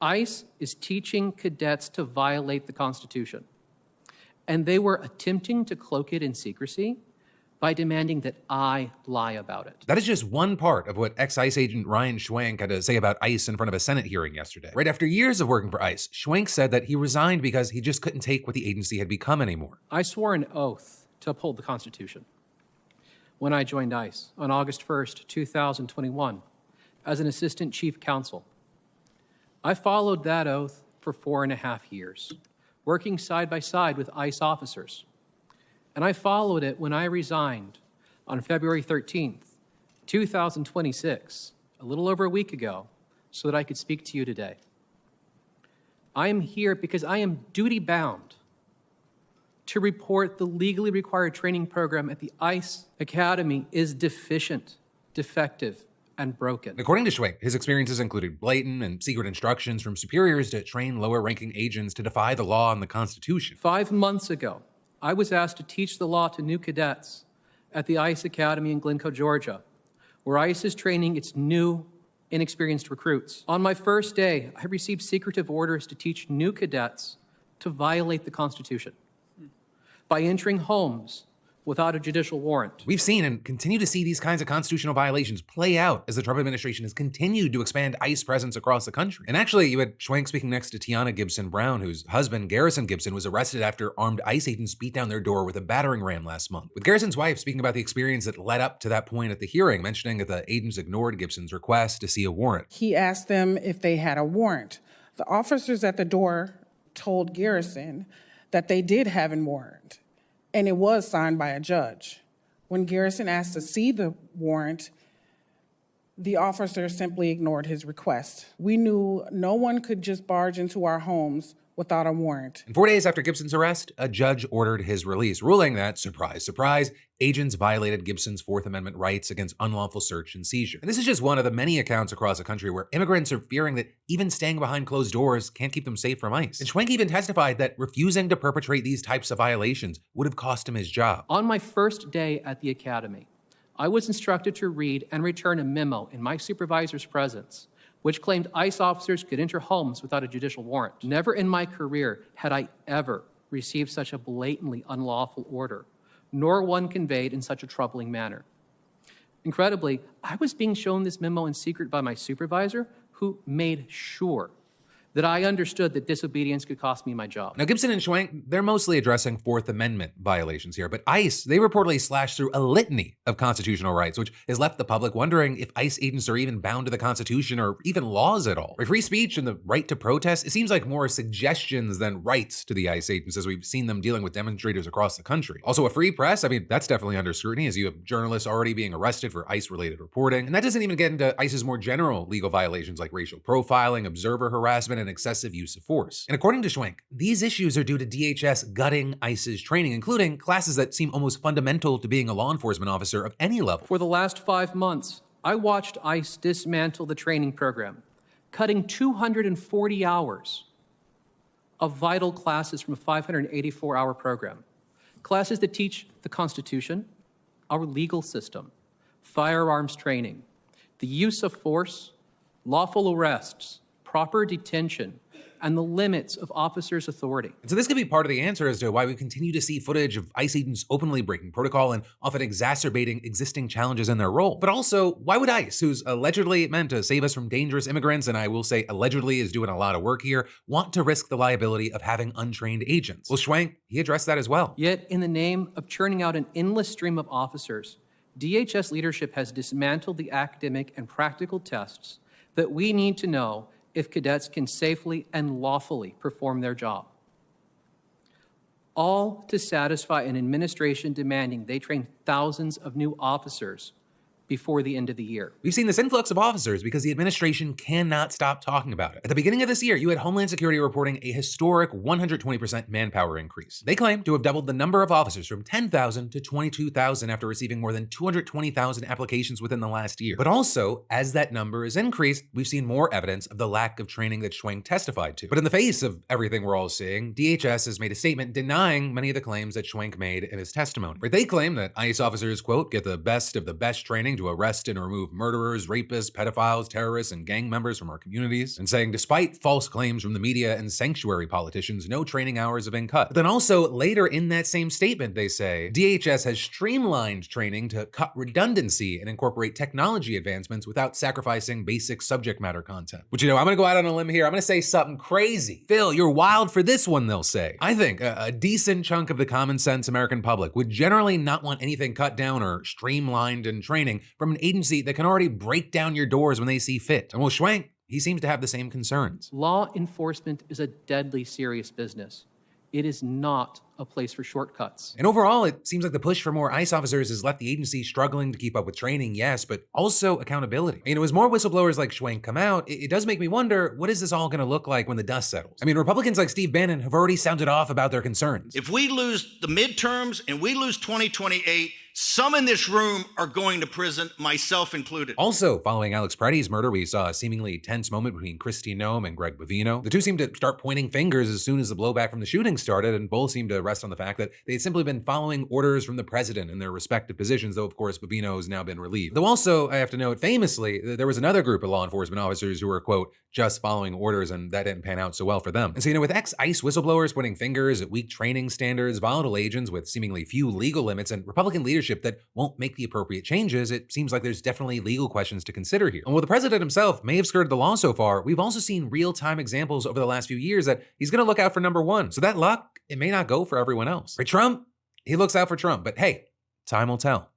ICE is teaching cadets to violate the Constitution, and they were attempting to cloak it in secrecy by demanding that I lie about it. That is just one part of what ex-ICE agent Ryan Schwank had to say about ICE in front of a Senate hearing yesterday. Right after years of working for ICE, Schwank said that he resigned because he just couldn't take what the agency had become anymore. I swore an oath to uphold the Constitution when I joined ICE on August 1st, 2021, as an assistant chief counsel. I followed that oath for 4.5 years, working side by side with ICE officers. And I followed it when I resigned on February 13th, 2026, a little over a week ago, so that I could speak to you today. I am here because I am duty-bound to report the legally required training program at the ICE Academy is deficient, defective, and broken. According to Schwank, his experiences included blatant and secret instructions from superiors to train lower-ranking agents to defy the law and the Constitution. 5 months ago, I was asked to teach the law to new cadets at the ICE Academy in Glencoe, Georgia, where ICE is training its new, inexperienced recruits. On my first day, I received secretive orders to teach new cadets to violate the Constitution by entering homes without a judicial warrant. We've seen and continue to see these kinds of constitutional violations play out as the Trump administration has continued to expand ICE presence across the country. And actually, you had Schwank speaking next to Tiana Gibson Brown, whose husband, Garrison Gibson, was arrested after armed ICE agents beat down their door with a battering ram last month. With Garrison's wife speaking about the experience that led up to that point at the hearing, mentioning that the agents ignored Gibson's request to see a warrant. He asked them if they had a warrant. The officers at the door told Garrison that they did have a warrant, and it was signed by a judge. When Garrison asked to see the warrant, the officer simply ignored his request. We knew no one could just barge into our homes without a warrant. And 4 days after Gibson's arrest, a judge ordered his release, ruling that, surprise, surprise, agents violated Gibson's Fourth Amendment rights against unlawful search and seizure. And this is just one of the many accounts across the country where immigrants are fearing that even staying behind closed doors can't keep them safe from ICE. And Schwank even testified that refusing to perpetrate these types of violations would have cost him his job. On my first day at the academy, I was instructed to read and return a memo in my supervisor's presence, which claimed ICE officers could enter homes without a judicial warrant. Never in my career had I ever received such a blatantly unlawful order, nor one conveyed in such a troubling manner. Incredibly, I was being shown this memo in secret by my supervisor, who made sure that I understood that disobedience could cost me my job. Now, Gibson and Schwank, they're mostly addressing Fourth Amendment violations here, but ICE, they reportedly slashed through a litany of constitutional rights, which has left the public wondering if ICE agents are even bound to the Constitution or even laws at all. For free speech and the right to protest, it seems like more suggestions than rights to the ICE agents, as we've seen them dealing with demonstrators across the country. Also, a free press, I mean, that's definitely under scrutiny, as you have journalists already being arrested for ICE-related reporting. And that doesn't even get into ICE's more general legal violations like racial profiling, observer harassment, and excessive use of force. And according to Schwank, these issues are due to DHS gutting ICE's training, including classes that seem almost fundamental to being a law enforcement officer of any level. For the last 5 months, I watched ICE dismantle the training program, cutting 240 hours of vital classes from a 584-hour program. Classes that teach the Constitution, our legal system, firearms training, the use of force, lawful arrests, proper detention, and the limits of officers' authority. And so this could be part of the answer as to why we continue to see footage of ICE agents openly breaking protocol and often exacerbating existing challenges in their role. But also, why would ICE, who's allegedly meant to save us from dangerous immigrants, and I will say allegedly is doing a lot of work here, want to risk the liability of having untrained agents? Well, Schwank, he addressed that as well. Yet, in the name of churning out an endless stream of officers, DHS leadership has dismantled the academic and practical tests that we need to know if cadets can safely and lawfully perform their job. All to satisfy an administration demanding they train thousands of new officers before the end of the year. We've seen this influx of officers because the administration cannot stop talking about it. At the beginning of this year, you had Homeland Security reporting a historic 120% manpower increase. They claim to have doubled the number of officers from 10,000 to 22,000 after receiving more than 220,000 applications within the last year. But also, as that number has increased, we've seen more evidence of the lack of training that Schwank testified to. But in the face of everything we're all seeing, DHS has made a statement denying many of the claims that Schwank made in his testimony. Where they claim that ICE officers, quote, get the best of the best training training to arrest and remove murderers, rapists, pedophiles, terrorists, and gang members from our communities, and saying despite false claims from the media and sanctuary politicians, no training hours have been cut. But then also later in that same statement, they say DHS has streamlined training to cut redundancy and incorporate technology advancements without sacrificing basic subject matter content. Which, I'm gonna go out on a limb here. I'm gonna say something crazy. Phil, you're wild for this one, they'll say. I think a decent chunk of the common sense American public would generally not want anything cut down or streamlined in training from an agency that can already break down your doors when they see fit. And well, Schwank, he seems to have the same concerns. Law enforcement is a deadly serious business. It is not a place for shortcuts. And overall, it seems like the push for more ICE officers has left the agency struggling to keep up with training, yes, but also accountability. As more whistleblowers like Schwank come out, it does make me wonder, what is this all gonna look like when the dust settles? Republicans like Steve Bannon have already sounded off about their concerns. If we lose the midterms and we lose 2028, some in this room are going to prison, myself included. Also, following Alex Pretti's murder, we saw a seemingly tense moment between Kristie Noem and Bovino. The two seemed to start pointing fingers as soon as the blowback from the shooting started, and both seemed to rest on the fact that they had simply been following orders from the president in their respective positions, though of course Bovino has now been relieved. Though also, I have to note famously, there was another group of law enforcement officers who were, quote, just following orders, and that didn't pan out so well for them. And so, with ex-ICE whistleblowers pointing fingers at weak training standards, volatile agents with seemingly few legal limits, and Republican leadership that won't make the appropriate changes, it seems like there's definitely legal questions to consider here. And while the president himself may have skirted the law so far, we've also seen real-time examples over the last few years that he's gonna look out for number one. So that luck, it may not go for everyone else. For Trump, he looks out for Trump, but hey, time will tell.